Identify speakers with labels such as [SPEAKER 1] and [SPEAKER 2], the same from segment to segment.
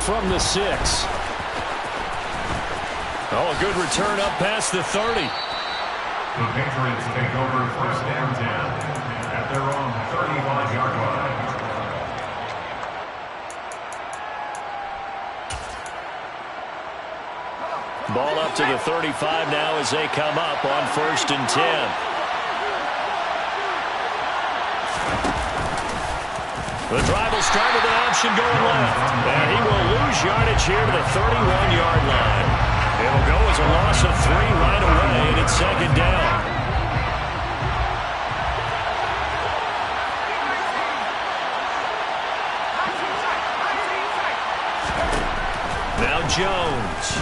[SPEAKER 1] from the 6. Oh, a good return up past the 30.
[SPEAKER 2] The Patriots take over first and 10 at their own 35-yard line.
[SPEAKER 1] Ball up to the 35 now as they come up on first and 10. The drive will start with an option going left. And he will lose yardage here to the 31-yard line. It'll go as a loss of 3 right away, and it's second down. Now Jones.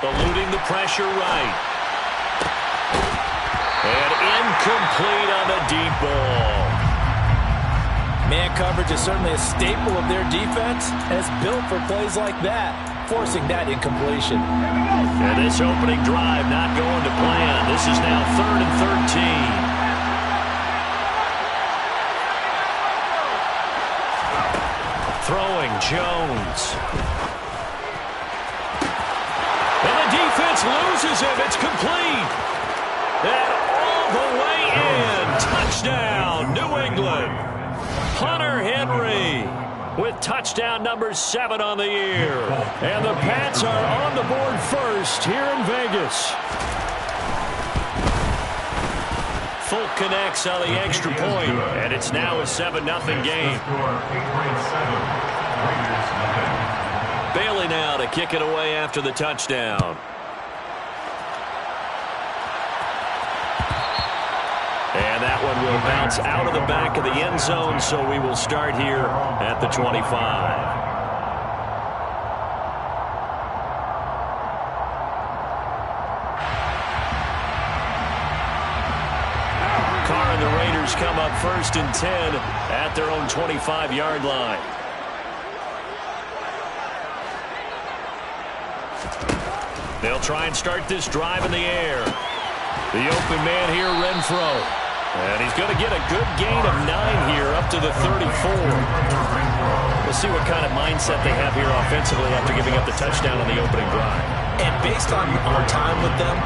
[SPEAKER 1] Eluding the pressure right. And incomplete on the deep ball.
[SPEAKER 3] Man coverage is certainly a staple of their defense, and it's built for plays like that, forcing that incompletion.
[SPEAKER 1] And this opening drive not going to plan. This is now 3rd and 13. Throwing Jones. And the defense loses him. It's complete. And all the way in. Touchdown, New England. Hunter Henry with touchdown number 7 on the year. And the Pats are on the board first here in Vegas. Folk connects on the extra point, and it's now a 7-0 game. Bailey now to kick it away after the touchdown. And that one will bounce out of the back of the end zone, so we will start here at the 25. Carr and the Raiders come up first and 10 at their own 25-yard line. They'll try and start this drive in the air. The open man here, Renfro. And he's going to get a good gain of 9 here up to the 34. We'll see what kind of mindset they have here offensively after giving up the touchdown on the opening drive.
[SPEAKER 3] And based on our time with them,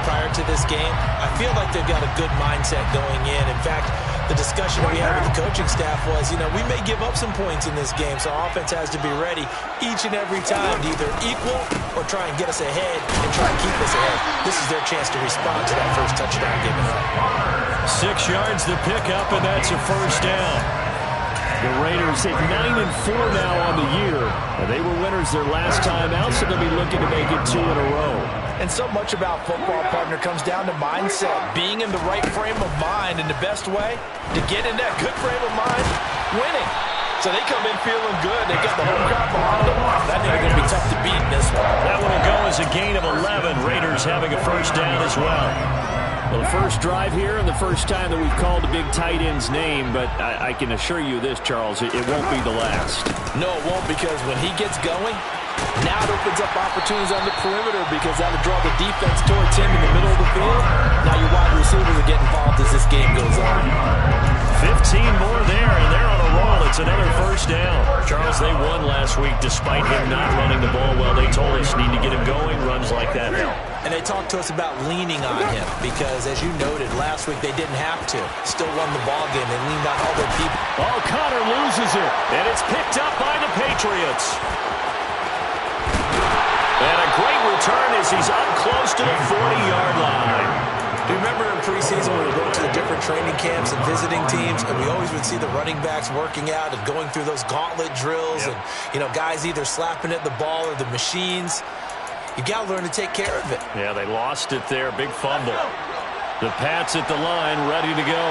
[SPEAKER 3] prior to this game, I feel like they've got a good mindset going in. In fact, the discussion we had with the coaching staff was, we may give up some points in this game, so our offense has to be ready each and every time to either equal or try and get us ahead and try and keep us ahead. This is their chance to respond to that first touchdown given up.
[SPEAKER 1] 6 yards to pick up, and that's a first down. The Raiders hit 9-4 now on the year. And they were winners their last time out, so they'll be looking to make it 2 in a row.
[SPEAKER 3] And so much about football, partner, comes down to mindset. Being in the right frame of mind, and the best way to get in that good frame of mind, winning. So they come in feeling good. They got the home crowd behind them. That ain't going to be tough to beat in this one.
[SPEAKER 1] That one will go as a gain of 11. Raiders having a first down as well. Well, the first drive here and the first time that we've called the big tight end's name, but I can assure you this, Charles, it won't be the last.
[SPEAKER 3] No, it won't, because when he gets going, now it opens up opportunities on the perimeter, because that'll draw the defense towards him in the middle of the field. Now your wide receivers will get involved as this game goes on.
[SPEAKER 1] 15 more there, and they're on a roll. It's another first down. Charles, they won last week despite him not running the ball well. They told us need to get him going. Runs like that help.
[SPEAKER 3] And they talked to us about leaning on him because, as you noted, last week they didn't have to. Still won the ball game. They leaned on all their people.
[SPEAKER 1] Oh, Connor loses it, and it's picked up by the Patriots. And a great return as he's up close to the 40-yard line.
[SPEAKER 3] Do you remember in preseason when we went to the different training camps and visiting teams, and we always would see the running backs working out and going through those gauntlet drills, and guys either slapping at the ball or the machines. You got to learn to take care of it.
[SPEAKER 1] Yeah, they lost it there. Big fumble. The Pats at the line, ready to go.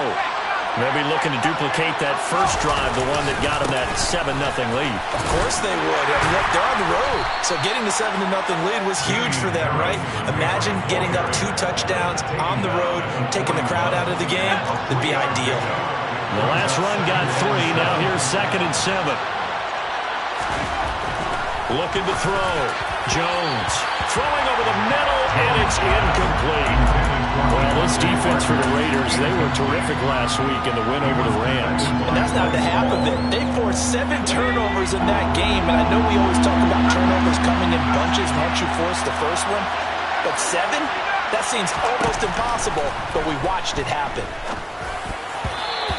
[SPEAKER 1] They'll be looking to duplicate that first drive, the one that got them that 7-0 lead.
[SPEAKER 3] Of course they would. I mean, they're on the road. So getting the 7-0 lead was huge for them, right? Imagine getting up 2 touchdowns on the road, taking the crowd out of the game. It'd be ideal.
[SPEAKER 1] The last run got 3. Now here's 2nd and 7. Looking to throw. Jones throwing over the middle, and it's incomplete. Well, this defense for the Raiders, they were terrific last week in the win over the Rams.
[SPEAKER 3] And that's not the half of it. They forced 7 turnovers in that game, and I know we always talk about turnovers coming in bunches once you force the first one, but 7? That seems almost impossible, but we watched it happen.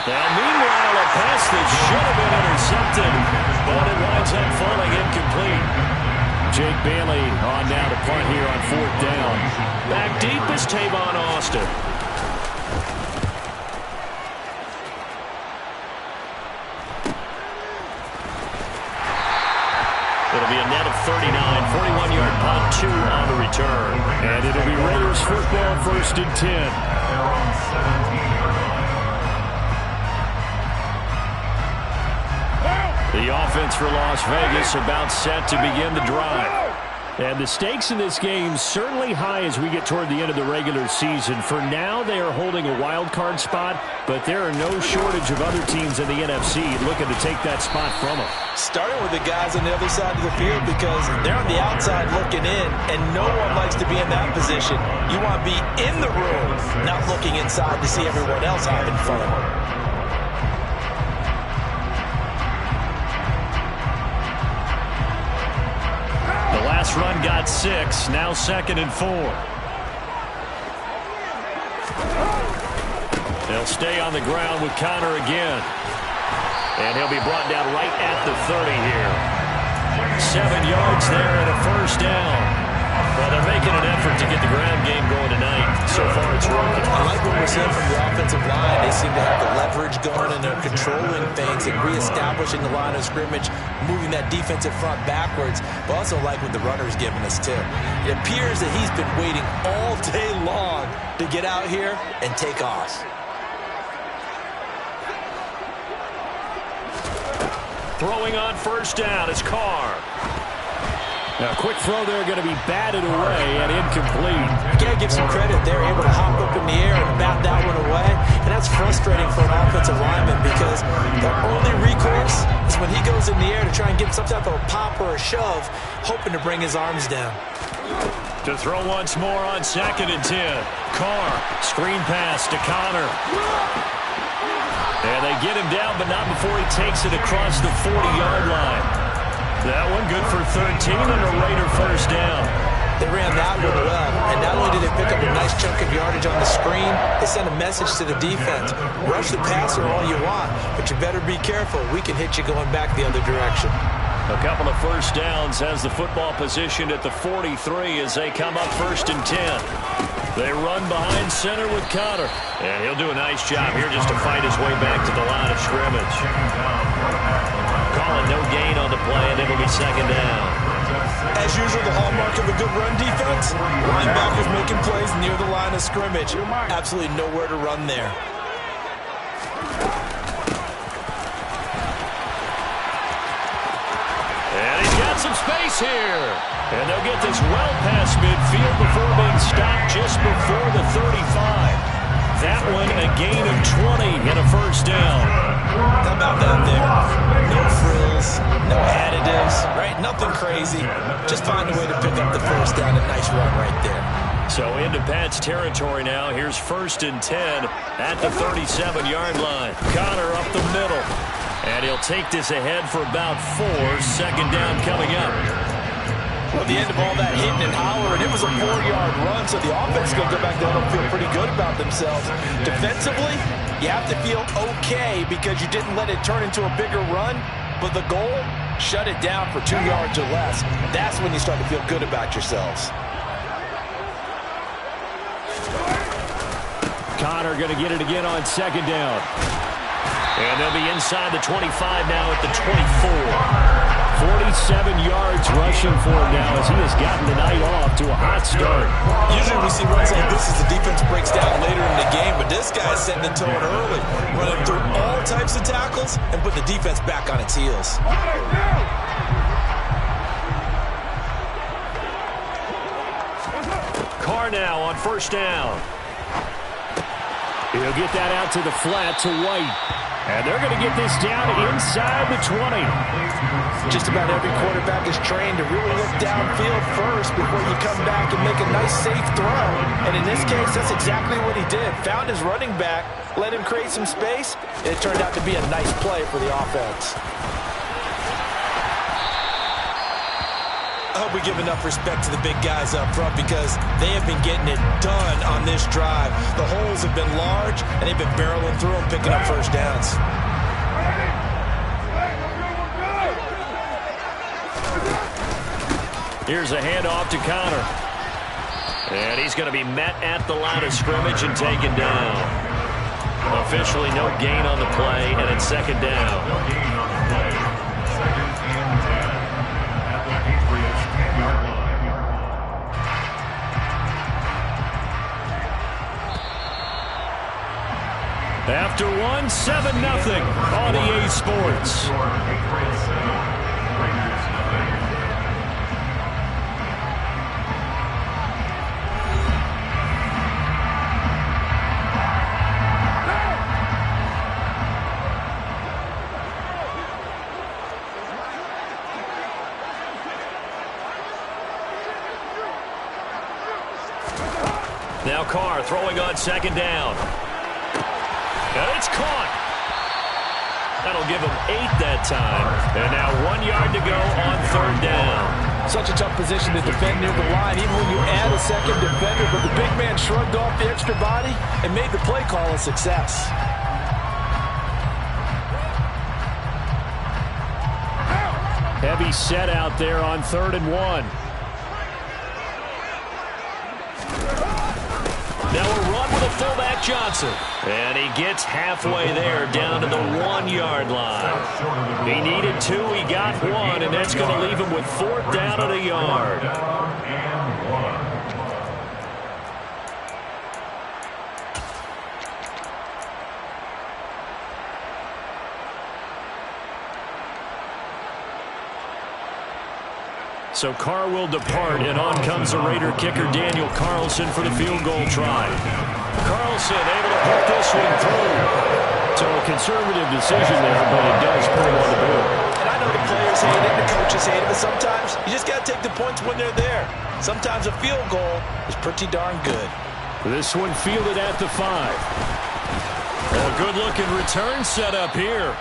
[SPEAKER 1] And meanwhile, a pass that should have been intercepted, but it winds up falling incomplete. Jake Bailey on now to punt here on 4th down. Back deep is Tavon Austin. It'll be a net of 39, 41-yard punt, 2 on the return. And it'll be Raiders football, 1st and 10.
[SPEAKER 2] They're on 17-yard line.
[SPEAKER 1] The offense for Las Vegas about set to begin the drive. And the stakes in this game certainly high as we get toward the end of the regular season. For now, they are holding a wild card spot, but there are no shortage of other teams in the NFC looking to take that spot from them.
[SPEAKER 3] Starting with the guys on the other side of the field because they're on the outside looking in, and no one likes to be in that position. You want to be in the room, not looking inside to see everyone else having fun.
[SPEAKER 1] Last run got 6, now 2nd and 4. They'll stay on the ground with Conner again. And he'll be brought down right at the 30 here. 7 yards there and a 1st down. Well, they're making an effort to get the ground game going tonight. So far, it's working.
[SPEAKER 3] I like what we're seeing from the offensive line. They seem to have the leverage going, and they're controlling things and reestablishing the line of scrimmage, moving that defensive front backwards. But also like what the runner's giving us, too. It appears that he's been waiting all day long to get out here and take off.
[SPEAKER 1] Throwing on 1st down is Carr. Now, quick throw there, going to be batted away and incomplete.
[SPEAKER 3] You got to give some credit. They're able to hop up in the air and bat that one away. And that's frustrating for an offensive lineman because their only recourse is when he goes in the air to try and get some type of a pop or a shove, hoping to bring his arms down.
[SPEAKER 1] To throw once more on 2nd and 10. Carr, screen pass to Conner. And they get him down, but not before he takes it across the 40-yard line. That one good for 13 and a Raider 1st down.
[SPEAKER 3] They ran that one well, and not only did they pick up a nice chunk of yardage on the screen, they sent a message to the defense. Rush the passer all you want, but you better be careful. We can hit you going back the other direction.
[SPEAKER 1] A couple of 1st downs has the football positioned at the 43 as they come up 1st and 10. They run behind center with Conner, and he'll do a nice job here just to fight his way back to the line of scrimmage. Calling no gain on the play, and it'll be 2nd down.
[SPEAKER 3] As usual, the hallmark of a good run defense, linebackers making plays near the line of scrimmage. Absolutely nowhere to run there.
[SPEAKER 1] And he's got some space here. And they'll get this well past midfield before being stopped just before the 35. That one a gain of 20 and a 1st down.
[SPEAKER 3] How about that there? No frills, no additives, right? Nothing crazy. Just find a way to pick up the 1st down. A nice run right there.
[SPEAKER 1] So into Pat's territory now. Here's 1st and 10 at the 37-yard line. Conner up the middle. And he'll take this ahead for about 4. 2nd down coming up.
[SPEAKER 3] Well, the end of all that hitting and hollering, it was a 4-yard run, so the offense is going to go back down and feel pretty good about themselves. Defensively, you have to feel okay because you didn't let it turn into a bigger run, but the goal, shut it down for 2 yards or less. That's when you start to feel good about yourselves.
[SPEAKER 1] Conner going to get it again on 2nd down. And they'll be inside the 25 now at the 24. 47 yards rushing for him now as he has gotten the night off to a hot start.
[SPEAKER 3] Usually we see runs like this as the defense breaks down later in the game, but this guy's setting the tone early, running through all types of tackles and put the defense back on its heels.
[SPEAKER 1] Carr now on 1st down. He'll get that out to the flat to White. And they're going to get this down inside the 20.
[SPEAKER 3] Just about every quarterback is trained to really look downfield first before you come back and make a nice, safe throw. And in this case, that's exactly what he did. Found his running back, let him create some space. It turned out to be a nice play for the offense. I hope we give enough respect to the big guys up front because they have been getting it done on this drive. The holes have been large, and they've been barreling through them, picking up first downs.
[SPEAKER 1] Here's a handoff to Connor. And he's going to be met at the line of scrimmage and taken down. Officially no gain on the play, and it's second down.
[SPEAKER 2] No gain on the play. Second and 10 at the Patriots 10-yard line.
[SPEAKER 1] After one, 7-0 on EA Sports.
[SPEAKER 2] Patriots 7, Raiders 0.
[SPEAKER 1] Now Carr throwing on second down. And it's caught. That'll give him 8 that time. And now 1 yard to go on third down.
[SPEAKER 3] Such a tough position to defend near the line, even when you add a second defender. But the big man shrugged off the extra body and made the play call a success.
[SPEAKER 1] Heavy set out there on 3rd and 1. Now a run with a fullback Johnson. And he gets halfway there down to the 1 yard line. He needed 2, he got 1, and that's going to leave him with 4th down at a yard. So Carr will depart, and on comes the Raider kicker Daniel Carlson for the field goal try. Carlson able to put this one through. So a conservative decision there, but it does put him on the board.
[SPEAKER 3] And I know the players hate it, the coaches hate it, but sometimes you just got to take the points when they're there. Sometimes a field goal is pretty darn good.
[SPEAKER 1] This one fielded at the 5. A good-looking return set up here.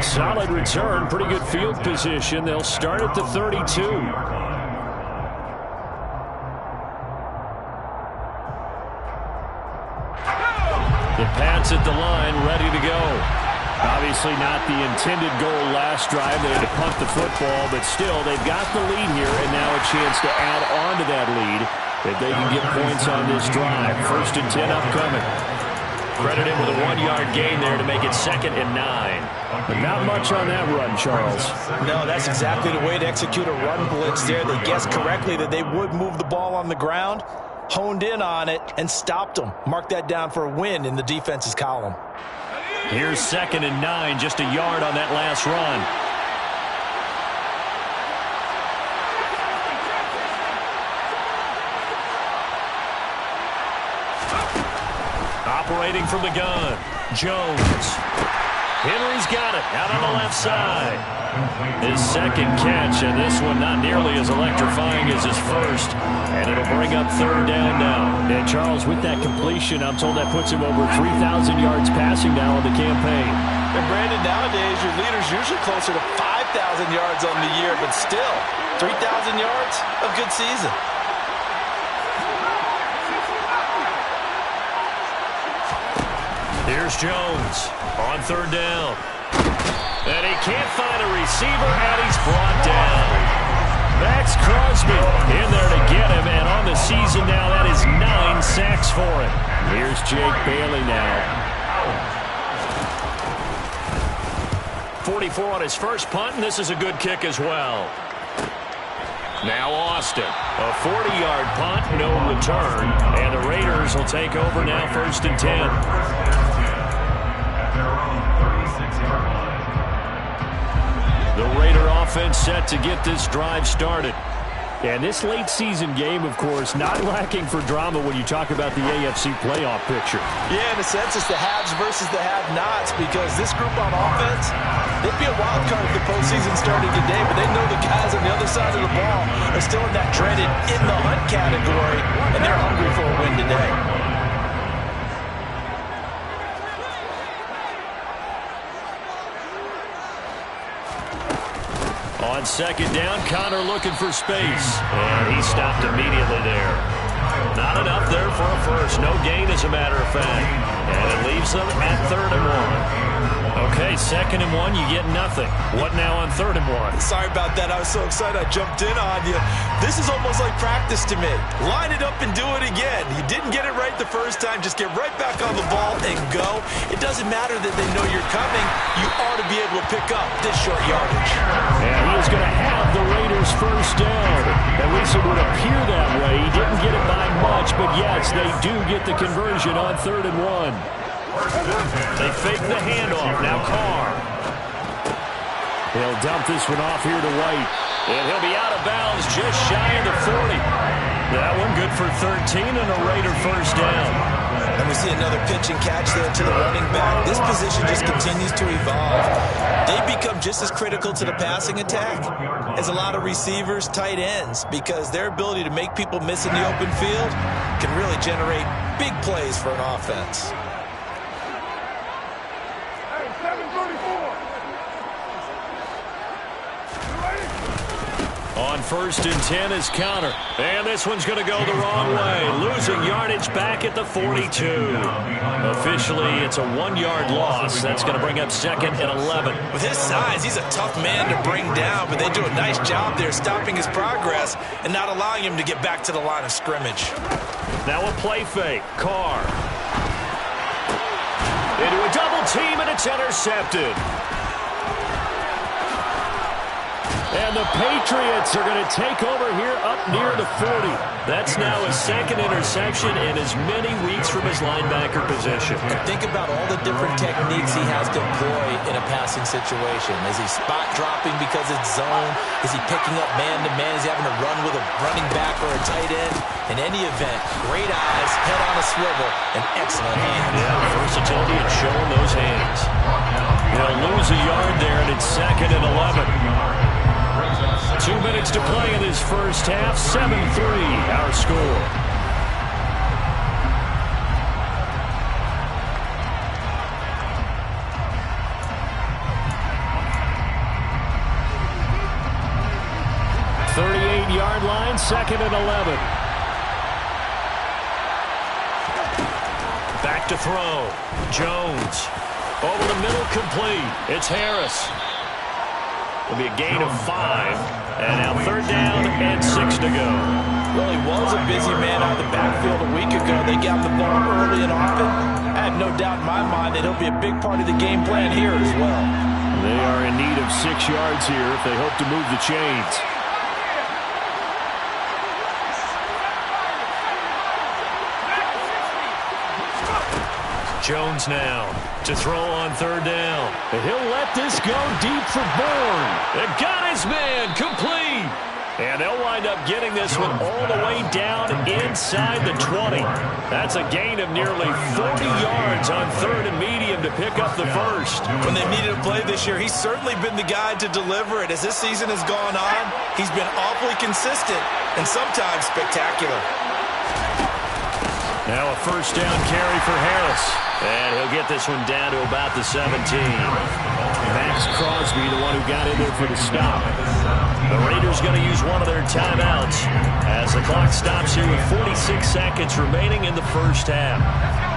[SPEAKER 1] Solid return, pretty good field position. They'll start at the 32. The Pats at the line, ready to go. Obviously not the intended goal last drive. They had to punt the football, but still, they've got the lead here, and now a chance to add on to that lead if they can get points on this drive. 1st and 10 upcoming. Credit him with a 1 yard gain there to make it 2nd and 9. But not much on that run, Charles.
[SPEAKER 3] No, that's exactly the way to execute a run blitz there. They guessed correctly that they would move the ball on the ground, honed in on it, and stopped them. Mark that down for a win in the defense's column.
[SPEAKER 1] Here's 2nd and 9, just a yard on that last run. Operating from the gun, Jones. Henry's got it out on the left side. His 2nd catch, and this one not nearly as electrifying as his 1st. And it'll bring up 3rd down now. And Charles, with that completion, I'm told that puts him over 3,000 yards passing now on the campaign.
[SPEAKER 3] And Brandon, nowadays your leader's usually closer to 5,000 yards on the year, but still, 3,000 yards, a good season.
[SPEAKER 1] Here's Jones on 3rd down. And he can't find a receiver, and he's brought down. Max Crosby in there to get him, and on the season now, that is 9 sacks for him. Here's Jake Bailey now. 44 on his first punt, and this is a good kick as well. Now Austin, a 40-yard punt, no return, and the Raiders will take over now 1st and 10. The Raider offense set to get this drive started. And this late season game, of course, not lacking for drama when you talk about the AFC playoff picture.
[SPEAKER 3] Yeah, in a sense, it's the haves versus the have-nots, because this group on offense, they'd be a wild card if the postseason started today, but they know the guys on the other side of the ball are still in that dreaded in the hunt category, and they're hungry for a win today.
[SPEAKER 1] On second down, Connor looking for space. And he stopped immediately there. Not enough there for a first. No gain, as a matter of fact. And it leaves them at 3rd and 1. Okay, 2nd and 1, you get nothing. What now on 3rd and 1?
[SPEAKER 3] Sorry about that. I was so excited I jumped in on you. This is almost like practice to me. Line it up and do it again. You didn't get it right the first time. Just get right back on the ball and go. It doesn't matter that they know you're coming. You ought to be able to pick up this short yardage.
[SPEAKER 1] And he is going to have the Raiders first down. At least it would appear that way. He didn't get it by much, but yes, they do get the conversion on 3rd and 1. They fake the handoff. Now Carr. He'll dump this one off here to White. And he'll be out of bounds just shy of the 40. That one good for 13 and a Raider first down.
[SPEAKER 3] And we see another pitch and catch there to the running back. This position just continues to evolve. They become just as critical to the passing attack as a lot of receivers, tight ends, because their ability to make people miss in the open field can really generate big plays for an offense.
[SPEAKER 1] On 1st and 10 is Connor. And this one's going to go the wrong way. Losing yardage back at the 42. Officially, it's a 1-yard loss. That's going to bring up 2nd and 11.
[SPEAKER 3] With his size, he's a tough man to bring down, but they do a nice job there stopping his progress and not allowing him to get back to the line of scrimmage.
[SPEAKER 1] Now a play fake. Carr. Into a double team, and it's intercepted. And the Patriots are going to take over here up near the 40. That's now his 2nd interception in as many weeks from his linebacker position.
[SPEAKER 3] Think about all the different techniques he has to employ in a passing situation. Is he spot dropping because it's zone? Is he picking up man-to-man? Is he having to run with a running back or a tight end? In any event, great eyes, head on a swivel, and excellent hands.
[SPEAKER 1] Yeah, versatility and showing those hands. They'll lose a yard there, and it's 2nd and 11. 2 minutes to play in this first half. 7-3, our score. .38-yard line, 2nd and 11. Back to throw. Jones. Over the middle, complete. It's Harris. It'll be a gain of 5. And now 3rd down and 6 to go.
[SPEAKER 3] Well, he was a busy man out of the backfield a week ago. They got the ball early and often. I have no doubt in my mind that he'll be a big part of the game plan here as well.
[SPEAKER 1] They are in need of 6 yards here if they hope to move the chains. Jones now to throw on 3rd down. And he'll let this go deep for Bourne. It got his man complete. And they'll wind up getting this one all the way down inside the 20. That's a gain of nearly 40 yards on 3rd and medium to pick up the first.
[SPEAKER 3] When they needed a play this year, he's certainly been the guy to deliver it. As this season has gone on, he's been awfully consistent and sometimes spectacular.
[SPEAKER 1] Now a first down carry for Harris. And he'll get this one down to about the 17. Max Crosby, the one who got in there for the stop. The Raiders going to use one of their timeouts as the clock stops here with 46 seconds remaining in the first half.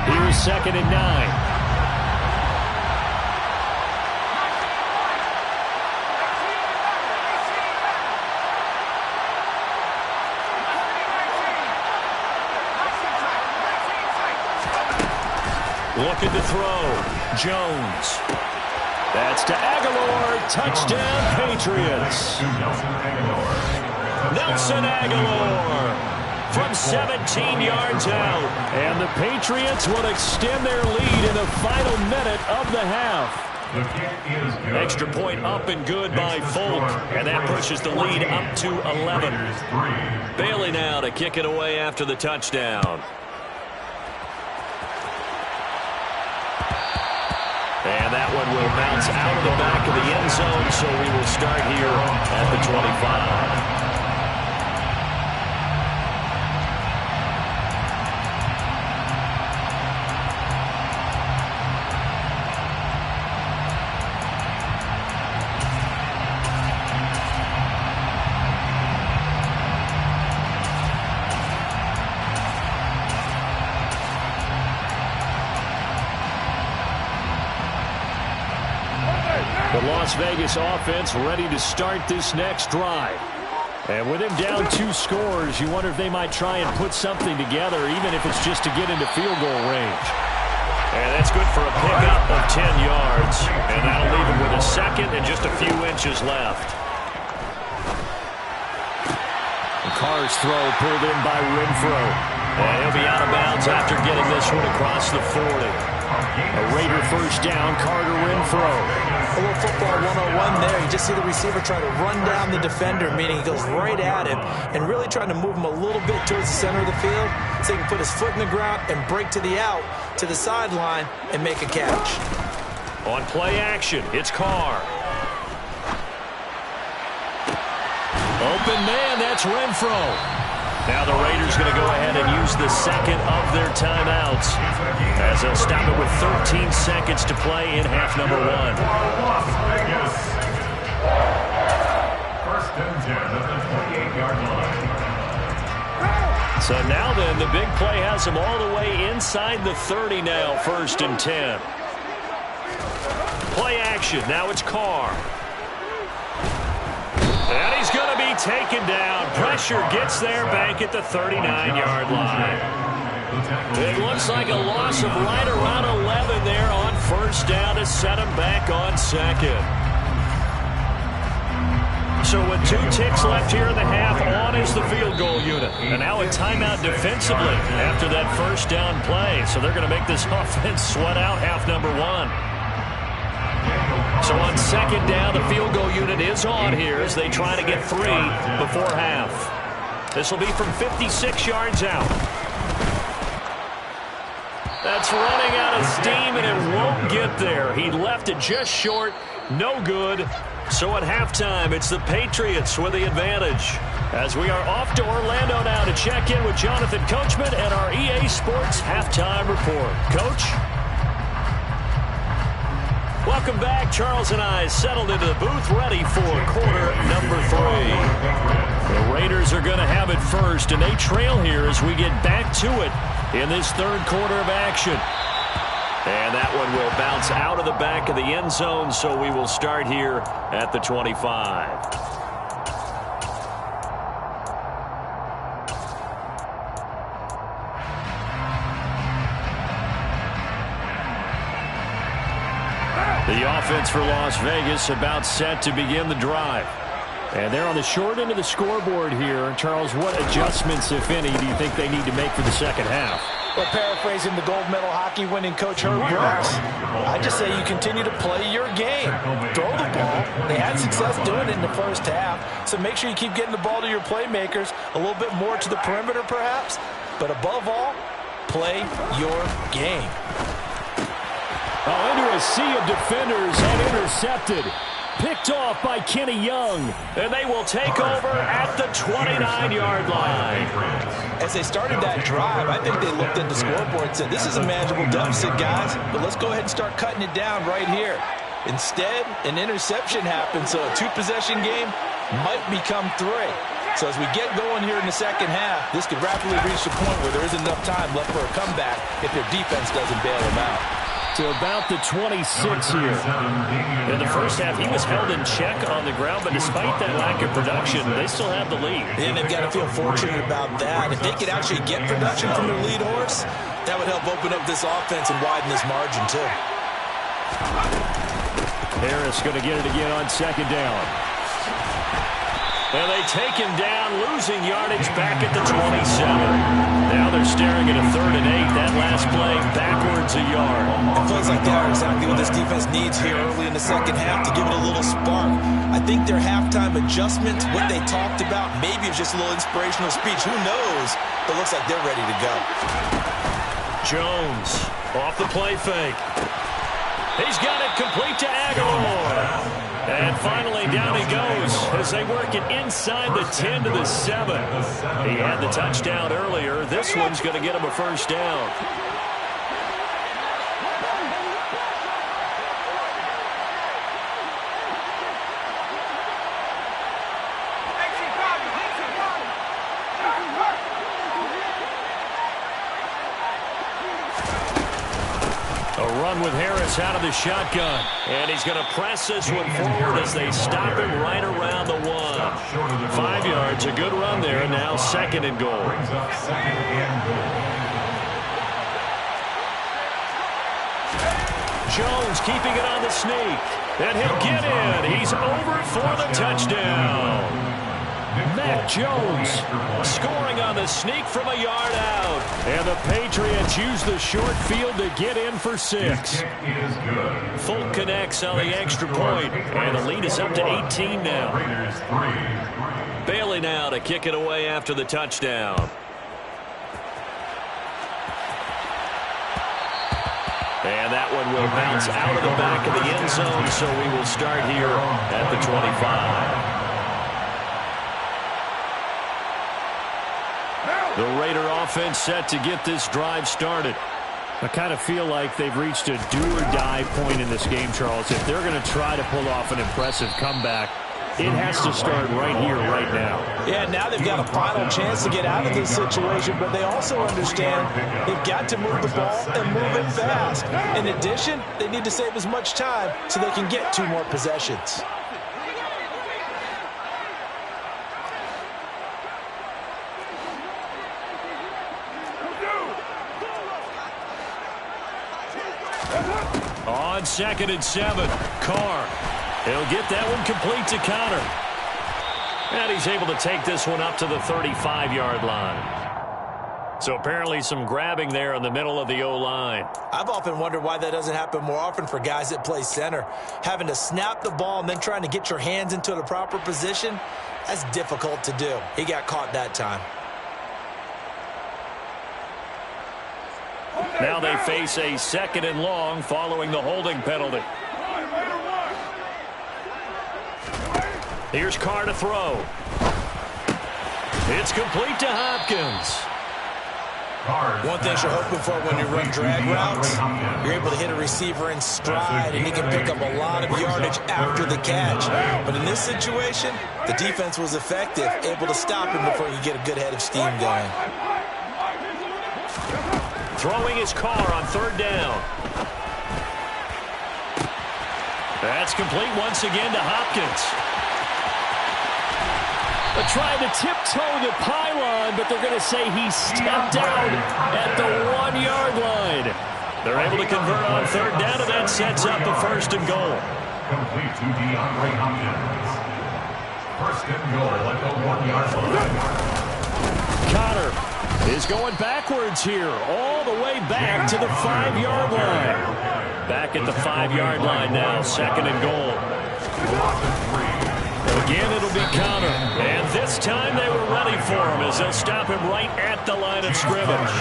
[SPEAKER 1] Here's 2nd and 9. Looking to throw. Jones. That's to Aguilar. Touchdown, Patriots. Nelson Aguilar from 17 yards out. And the Patriots will extend their lead in the final minute of the half.
[SPEAKER 2] The kick is good.
[SPEAKER 1] Extra point up and good by Folk, and that pushes the lead up to 11. Bailey now to kick it away after the touchdown. And that one will bounce out of the back of the end zone, so we will start here at the 25. The Las Vegas offense ready to start this next drive. And with him down 2 scores, you wonder if they might try and put something together, even if it's just to get into field goal range. And that's good for a pickup of 10 yards. And that'll leave him with a second and just a few inches left. And Carr's throw pulled in by Renfro. And he'll be out of bounds after getting this one across the 40. A Raider first down, Carter Renfro.
[SPEAKER 3] A little football 101 there. You just see the receiver try to run down the defender, meaning he goes right at him and really trying to move him a little bit towards the center of the field so he can put his foot in the ground and break to the out, to the sideline, and make a catch.
[SPEAKER 1] On play action, it's Carr. Open man, that's Renfro. Now the Raiders going to go ahead and use the second of their timeouts as they'll stop it with 13 seconds to play in half number 1.
[SPEAKER 2] Las Vegas. First and 10 at the 28-yard line.
[SPEAKER 1] So now then, the big play has them all the way inside the 30 now, first and 10. Play action, now it's Carr. And he's going to be taken down. Pressure gets there back at the 39-yard line. It looks like a loss of right around 11 there on first down to set him back on second. So with 2 ticks left here in the half, on is the field goal unit. And now a timeout defensively after that first down play. So they're going to make this offense sweat out half number 1. So on second down, the field goal unit is on here as they try to get 3 before half. This will be from 56 yards out. That's running out of steam, and it won't get there. He left it just short. No good. So at halftime, it's the Patriots with the advantage. As we are off to Orlando now to check in with Jonathan Coachman and our EA Sports Halftime Report. Coach? Welcome back. Charles and I settled into the booth ready for quarter number 3. The Raiders are going to have it first, and they trail here as we get back to it in this third quarter of action. And that one will bounce out of the back of the end zone, so we will start here at the 25. The offense for Las Vegas about set to begin the drive. And they're on the short end of the scoreboard here. Charles, what adjustments, if any, do you think they need to make for the second half?
[SPEAKER 3] Well, paraphrasing the gold medal hockey winning coach Herb Brooks, I just say you continue to play your game. Throw the ball. They had success doing it in the first half, so make sure you keep getting the ball to your playmakers, a little bit more to the perimeter perhaps, but above all, play your game.
[SPEAKER 1] Into a sea of defenders and intercepted. Picked off by Kenny Young. And they will take over at the 29-yard line.
[SPEAKER 3] As they started that drive, I think they looked at the scoreboard and said, this is a manageable deficit, guys, but let's go ahead and start cutting it down right here. Instead, an interception happened, so a 2-possession game might become 3. So as we get going here in the second half, this could rapidly reach the point where there isn't enough time left for a comeback if their defense doesn't bail them out.
[SPEAKER 1] To about the 26 here. In the first half, he was held in check on the ground, but despite that lack of production, they still have the lead.
[SPEAKER 3] And they've got to feel fortunate about that. If they could actually get production from their lead horse, that would help open up this offense and widen this margin too.
[SPEAKER 1] Harris going to get it again on second down. And they take him down, losing yardage back at the 27. Now they're staring at a 3rd and 8. That last play backwards a yard.
[SPEAKER 3] And plays like that are exactly what this defense needs here early in the second half to give it a little spark. I think their halftime adjustments, what they talked about, maybe it's just a little inspirational speech. Who knows? But it looks like they're ready to go.
[SPEAKER 1] Jones off the play fake. He's got it complete to Aguilar. And finally, down he goes as they work it inside the 10 to the 7. He had the touchdown earlier. This one's going to get him a first down. A run with Harris out of the shotgun. And he's going to press this one forward as they stop him right around the 1. 5 yards, a good run there, and now 2nd and goal. Jones keeping it on the sneak. And he'll get in. He's over for the touchdown. Mac Jones scoring on the sneak from a yard out. And the Patriots use the short field to get in for 6. Folk connects on the extra point, and the lead is up to 18 now. Bailey now to kick it away after the touchdown. And that one will bounce out of the back of the end zone, so we will start here at the 25. The Raider offense set to get this drive started. I kind of feel like they've reached a do-or-die point in this game, Charles. If they're going to try to pull off an impressive comeback, it has to start right here, right now.
[SPEAKER 3] Yeah, now they've got a final chance to get out of this situation, but they also understand they've got to move the ball and move it fast. In addition, they need to save as much time so they can get 2 more possessions.
[SPEAKER 1] On 2nd and 7, Carr. He'll get that one complete to Connor. And he's able to take this one up to the 35-yard line. So apparently some grabbing there in the middle of the O-line.
[SPEAKER 3] I've often wondered why that doesn't happen more often for guys that play center. Having to snap the ball and then trying to get your hands into the proper position, that's difficult to do. He got caught that time.
[SPEAKER 1] Now they face a 2nd and long following the holding penalty. Here's Carr to throw. It's complete to Hopkins.
[SPEAKER 3] One thing you're hoping for when you run drag routes, you're able to hit a receiver in stride, and he can pick up a lot of yardage after the catch. But in this situation, the defense was effective, able to stop him before you get a good head of steam going.
[SPEAKER 1] Throwing his Carr on 3rd down. That's complete once again to Hopkins. They're trying to tiptoe the pylon, but they're going to say he stepped out at the 1-yard line. They're able to convert on 3rd down, and that sets up a 1st and goal.
[SPEAKER 2] Complete to DeAndre Hopkins. 1st and goal at the 1-yard line.
[SPEAKER 1] Connor is going backwards here, all the way back to the 5-yard line. Back at the 5-yard line now, 2nd and goal. Again, it'll be Connor. And this time they were ready for him as they'll stop him right at the line of scrimmage.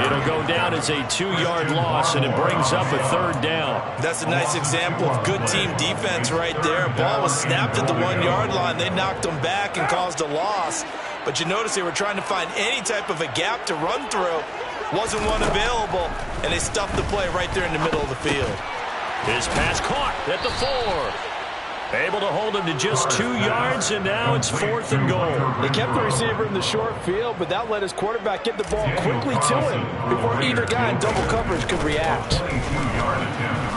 [SPEAKER 1] It'll go down as a 2-yard loss, and it brings up a 3rd down.
[SPEAKER 3] That's a nice example of good team defense right there. Ball was snapped at the 1-yard line. They knocked him back and caused a loss. But you notice they were trying to find any type of a gap to run through. Wasn't one available, and they stuffed the play right there in the middle of the field.
[SPEAKER 1] His pass caught at the 4. Able to hold him to just 2 yards, and now it's 4th and goal.
[SPEAKER 3] They kept the receiver in the short field, but that let his quarterback get the ball quickly to him before either guy in double coverage could react.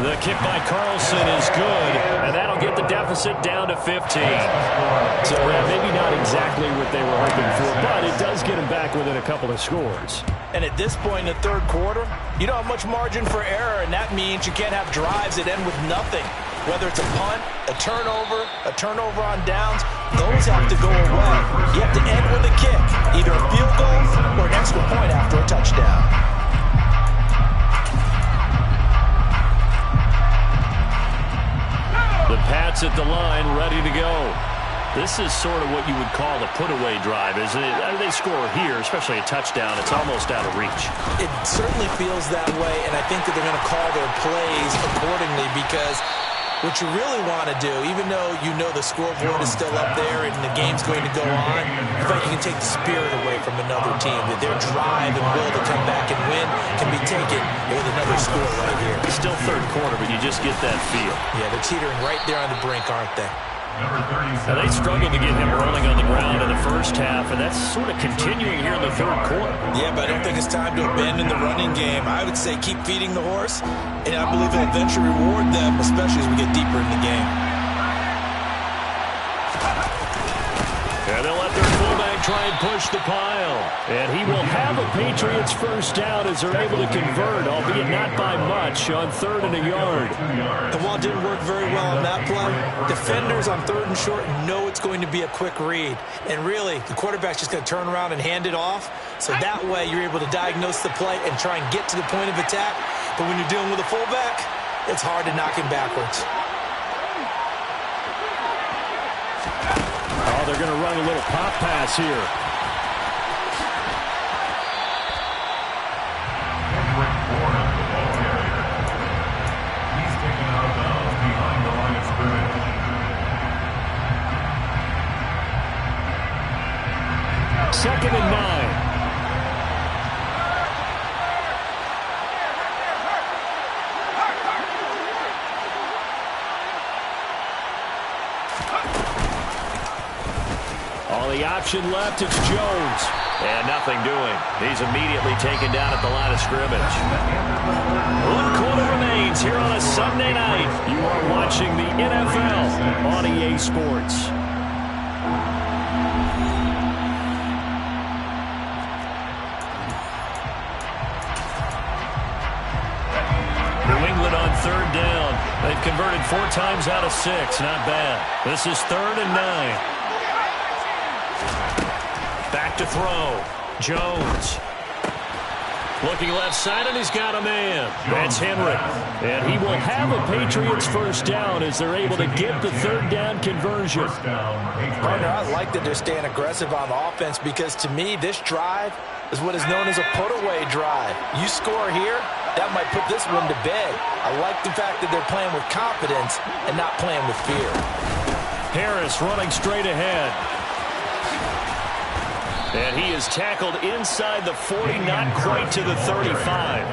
[SPEAKER 1] The kick by Carlson is good, and that'll get the deficit down to 15. So maybe not exactly what they were hoping for, but it does get them back within a couple of scores.
[SPEAKER 3] And at this point in the 3rd quarter, you don't have much margin for error, and that means you can't have drives that end with nothing. Whether it's a punt, a turnover on downs, those have to go away. You have to end with a kick, either a field goal or an extra point after a touchdown.
[SPEAKER 1] The Pats at the line, ready to go. This is sort of what you would call a put-away drive, isn't it? They score here, especially a touchdown. It's almost out of reach.
[SPEAKER 3] It certainly feels that way, and I think that they're going to call their plays accordingly, because what you really want to do, even though you know the scoreboard is still up there and the game's going to go on, I feel like you can take the spirit away from another team, that their drive and will to come back and win can be taken with another score right here.
[SPEAKER 1] It's still third quarter, but you just get that feel.
[SPEAKER 3] Yeah, they're teetering right there on the brink, aren't they?
[SPEAKER 1] Now, they struggled to get him rolling on the ground in the first half, and that's sort of continuing here in the third quarter.
[SPEAKER 3] Yeah, but I don't think it's time to abandon the running game. I would say keep feeding the horse, and I believe it'll eventually reward them, especially as we get deeper in the game.
[SPEAKER 1] And they'll let their fullback try and push the pile. And he will have a Patriots first down as they're able to convert, albeit not by much, on 3rd and a yard.
[SPEAKER 3] The wall didn't work very well on that play. Defenders on 3rd and short know it's going to be a quick read. And really, the quarterback's just going to turn around and hand it off. So that way, you're able to diagnose the play and try and get to the point of attack. But when you're dealing with a fullback, it's hard to knock him backwards.
[SPEAKER 1] Oh, they're going to run a little pop pass here.
[SPEAKER 2] Henrik Warren, the ball carrier. He's taken out of bounds behind the line of scrimmage.
[SPEAKER 1] 2nd and 9. All the option left, it's Jones. And nothing doing. He's immediately taken down at the line of scrimmage. 1 quarter remains here on a Sunday night. You are watching the NFL on EA Sports. New England on 3rd down. They've converted 4 times out of 6. Not bad. This is 3rd and 9. Back to throw. Jones. Looking left side, and he's got a man. That's Henry. And he will have a Patriots first down as they're able to get the 3rd down conversion.
[SPEAKER 3] Partner, I like that they're staying aggressive on offense, because to me, this drive is what is known as a put-away drive. You score here, that might put this one to bed. I like the fact that they're playing with confidence and not playing with fear.
[SPEAKER 1] Harris running straight ahead. And he is tackled inside the 40, not quite to the 35.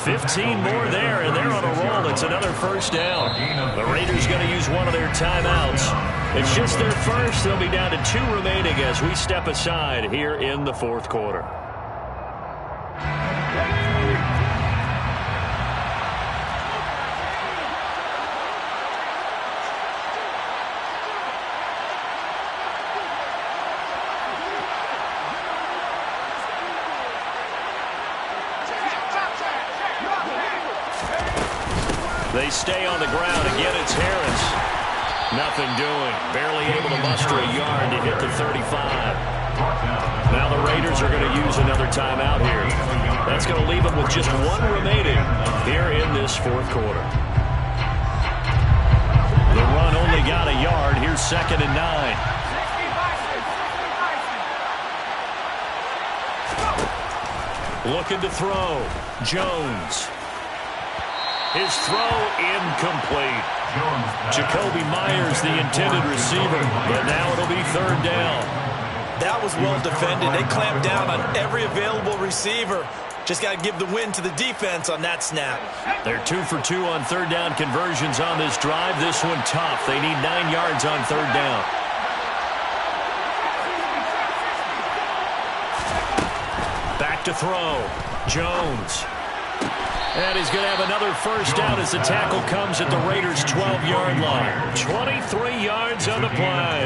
[SPEAKER 1] 15 more there, and they're on a roll. It's another first down. The Raiders going to use one of their timeouts. It's just their first. They'll be down to 2 remaining as we step aside here in the 4th quarter. They stay on the ground. Again, it's Harris. Nothing doing. Barely able to muster a yard to hit the 35. Now the Raiders are going to use another timeout here. That's going to leave them with just 1 remaining here in this 4th quarter. The run only got a yard. Here's 2nd and 9. Looking to throw. Jones. His throw incomplete. Jacoby Myers, the intended receiver, but now it'll be 3rd down.
[SPEAKER 3] That was well defended. They clamped down on every available receiver. Just got to give the win to the defense on that snap.
[SPEAKER 1] They're 2 for 2 on 3rd down conversions on this drive. This one tough. They need 9 yards on 3rd down. Back to throw. Jones. And he's going to have another first down as the tackle comes at the Raiders' 12-yard line. 23 yards on the play.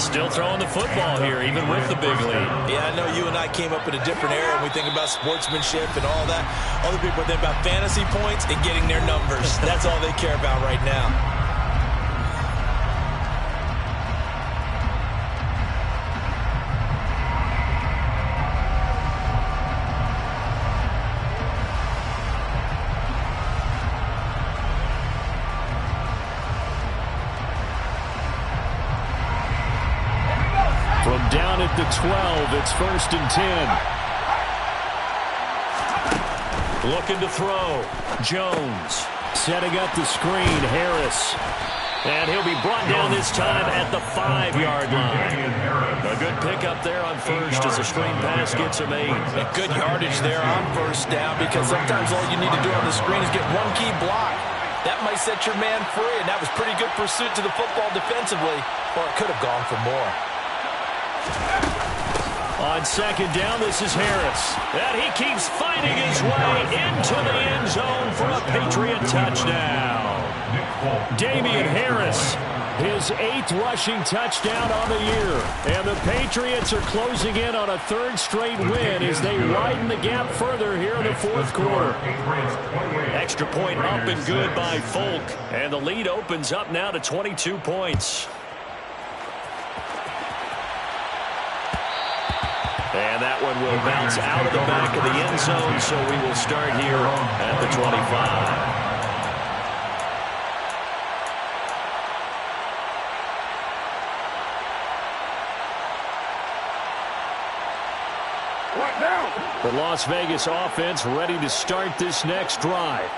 [SPEAKER 1] Still throwing the football here, even with the big lead.
[SPEAKER 3] Yeah, I know you and I came up in a different era, and we think about sportsmanship and all that. Other people think about fantasy points and getting their numbers. That's all they care about right now.
[SPEAKER 1] the 12. It's 1st and 10. Looking to throw. Jones setting up the screen. Harris. And he'll be brought down this time at the 5-yard line. A good pickup there on first as a screen pass gets him 8.
[SPEAKER 3] A good yardage there on first down, because sometimes all you need to do on the screen is get one key block. That might set your man free, and that was pretty good pursuit to the football defensively, or it could have gone for more.
[SPEAKER 1] On 2nd down, this is Harris. And he keeps finding his way into the end zone for a Patriot touchdown. Damian Harris, his 8th rushing touchdown on the year. And the Patriots are closing in on a 3rd straight win as they widen the gap further here in the 4th quarter. Extra point up and good by Folk. And the lead opens up now to 22 points. And that one will bounce out of the back of the end zone, so we will start here at the 25. The Las Vegas offense ready to start this next drive.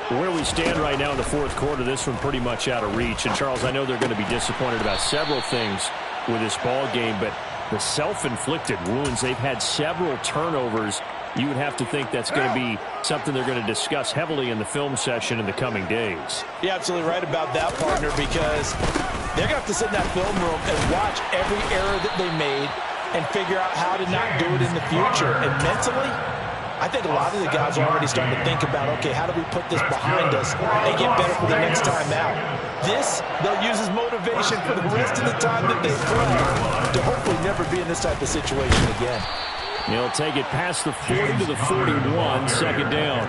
[SPEAKER 1] Where we stand right now in the 4th quarter, this one pretty much out of reach. And, Charles, I know they're going to be disappointed about several things with this ball game, but the self-inflicted wounds, they've had several turnovers. You would have to think that's going to be something they're going to discuss heavily in the film session in the coming days.
[SPEAKER 3] You're absolutely right about that, partner, because they're going to have to sit in that film room and watch every error that they made and figure out how to not do it in the future. And mentally, I think a lot of the guys are already starting to think about, okay, how do we put this behind us and get better for the next time out? This, they'll use as motivation for the rest of the time that they play to hopefully never be in this type of situation again.
[SPEAKER 1] He'll take it past the 40 to the 41, 2nd down.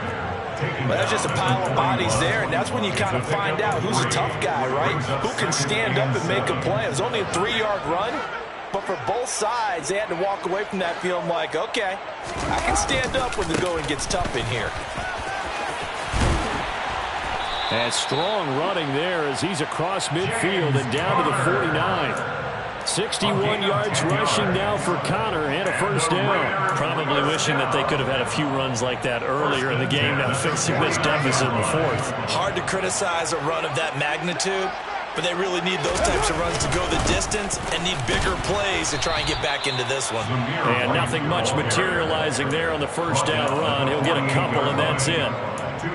[SPEAKER 3] But that's just a pile of bodies there, and that's when you kind of find out who's a tough guy, right? Who can stand up and make a play. It was only a 3-yard run. But for both sides, they had to walk away from that feeling like, okay, I can stand up when the going gets tough in here.
[SPEAKER 1] And strong running there as he's across midfield and down to the 49. 61 yards rushing now for Connor and a 1st down. Probably wishing that they could have had a few runs like that earlier in the game, now facing this deficit in the 4th.
[SPEAKER 3] Hard to criticize a run of that magnitude, but they really need those types of runs to go the distance and need bigger plays to try and get back into this one.
[SPEAKER 1] And nothing much materializing there on the 1st down run. He'll get a couple, and that's it.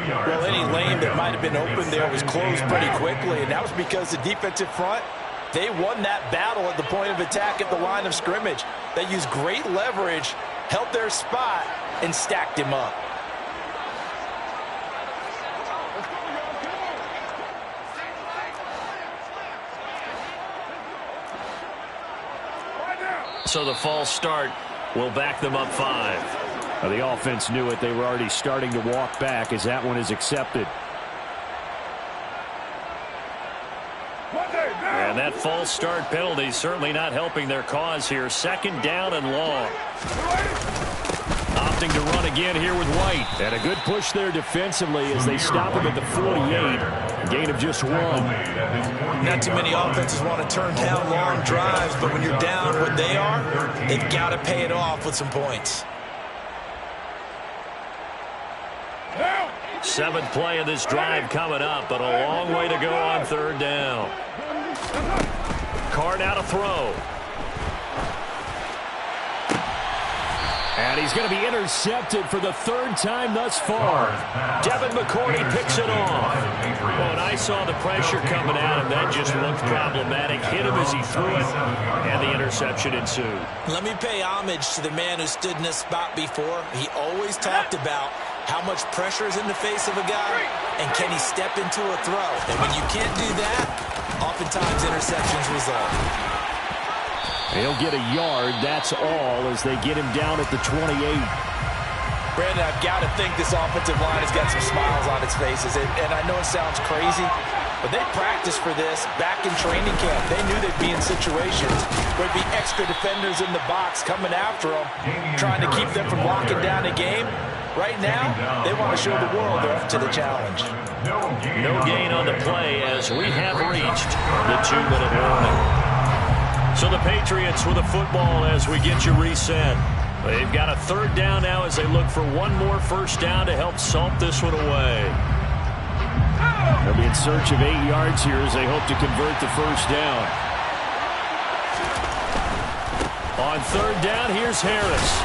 [SPEAKER 3] Well, any lane that might have been open there was closed pretty quickly, and that was because the defensive front, they won that battle at the point of attack at the line of scrimmage. They used great leverage, held their spot, and stacked him up.
[SPEAKER 1] So the false start will back them up 5. Now the offense knew it. They were already starting to walk back as that one is accepted. And that false start penalty certainly not helping their cause here. 2nd down and long. Opting to run again here with White. And a good push there defensively as they stop him at the 48. Gain of just 1.
[SPEAKER 3] Not too many offenses want to turn down long drives, but when you're down what they are, they've got to pay it off with some points.
[SPEAKER 1] 7th play of this drive coming up, but a long way to go on 3rd down. Carr now to throw. And he's going to be intercepted for the 3rd time thus far. Devin McCourty picks it off. Well, and I saw the pressure coming at him. That just looked problematic. Hit him as he threw it, and the interception ensued.
[SPEAKER 3] Let me pay homage to the man who stood in this spot before. He always talked about how much pressure is in the face of a guy, and can he step into a throw. And when you can't do that, oftentimes interceptions result.
[SPEAKER 1] He'll get a yard, that's all, as they get him down at the 28.
[SPEAKER 3] Brandon, I've got to think this offensive line has got some smiles on its faces. And I know it sounds crazy, but they practiced for this back in training camp. They knew they'd be in situations where there'd be extra defenders in the box coming after them, trying to keep them from locking down a game. Right now, they want to show the world they're up to the challenge.
[SPEAKER 1] No gain on the play as we have reached the 2-minute warning. So the Patriots with the football as we get you reset. They've got a third down now as they look for one more first down to help salt this one away.
[SPEAKER 4] They'll be in search of 8 yards here as they hope to convert the first down.
[SPEAKER 1] On third down, here's Harris.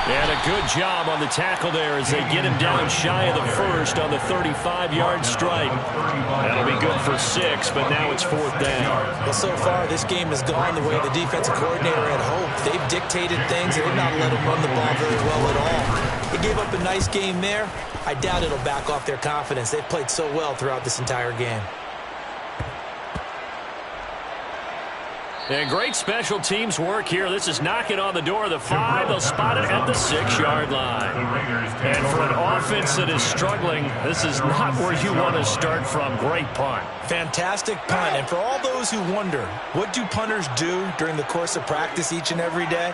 [SPEAKER 1] And a good job on the tackle there as they get him down shy of the first on the 35-yard strike. That'll be good for 6, but now it's fourth down.
[SPEAKER 3] Well, so far, this game has gone the way the defensive coordinator had hoped. They've dictated things. They've not let him run the ball very well at all. They gave up a nice game there. I doubt it'll back off their confidence. They've played so well throughout this entire game.
[SPEAKER 1] And great special teams work here. This is knocking on the door of the 5. They'll spot it at the 6-yard line. And for an offense that is struggling, this is not where you want to start from. Great punt.
[SPEAKER 3] Fantastic punt. And for all those who wonder, what do punters do during the course of practice each and every day?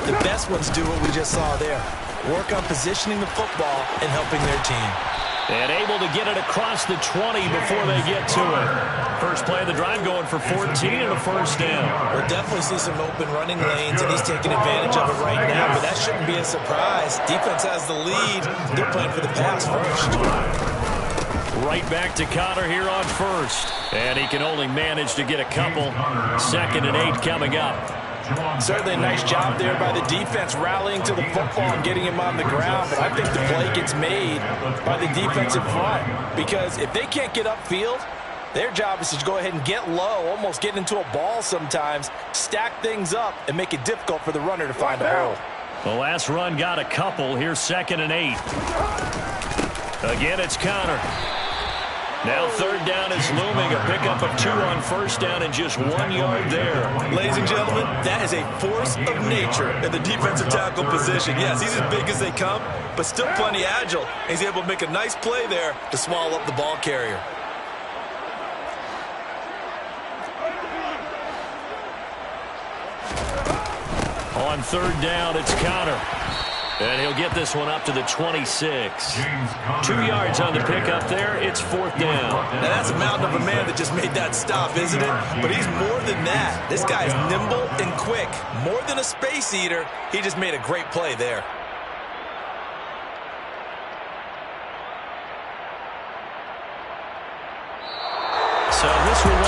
[SPEAKER 3] The best ones do what we just saw there. Work on positioning the football and helping their team.
[SPEAKER 1] And able to get it across the 20 before they get to it. First play of the drive going for 14 and a first down.
[SPEAKER 3] We'll definitely see some open running lanes, and he's taking advantage of it right now, but that shouldn't be a surprise. Defense has the lead. They're playing for the pass first.
[SPEAKER 1] Right back to Connor here on first. And he can only manage to get a couple. 2nd and 8 coming up.
[SPEAKER 3] Certainly a nice job there by the defense rallying to the football and getting him on the ground, but I think the play gets made by the defensive front because if they can't get upfield, their job is to go ahead and get low, almost get into a ball sometimes, stack things up, and make it difficult for the runner to find a hole.
[SPEAKER 1] The last run got a couple. Here's 2nd and 8. Again, it's Connor. Now third down is looming. A pickup of 2 on first down and just 1 yard there.
[SPEAKER 3] Ladies and gentlemen, that is a force of nature in the defensive tackle position. Yes, he's as big as they come, but still plenty agile. He's able to make a nice play there to swallow up the ball carrier.
[SPEAKER 1] On third down, it's Connor. And he'll get this one up to the 26. 2 yards on the pickup there. It's fourth down.
[SPEAKER 3] Now, that's a mountain of a man that just made that stop, isn't it? But he's more than that. This guy's nimble and quick. More than a space eater, he just made a great play there.
[SPEAKER 1] So this will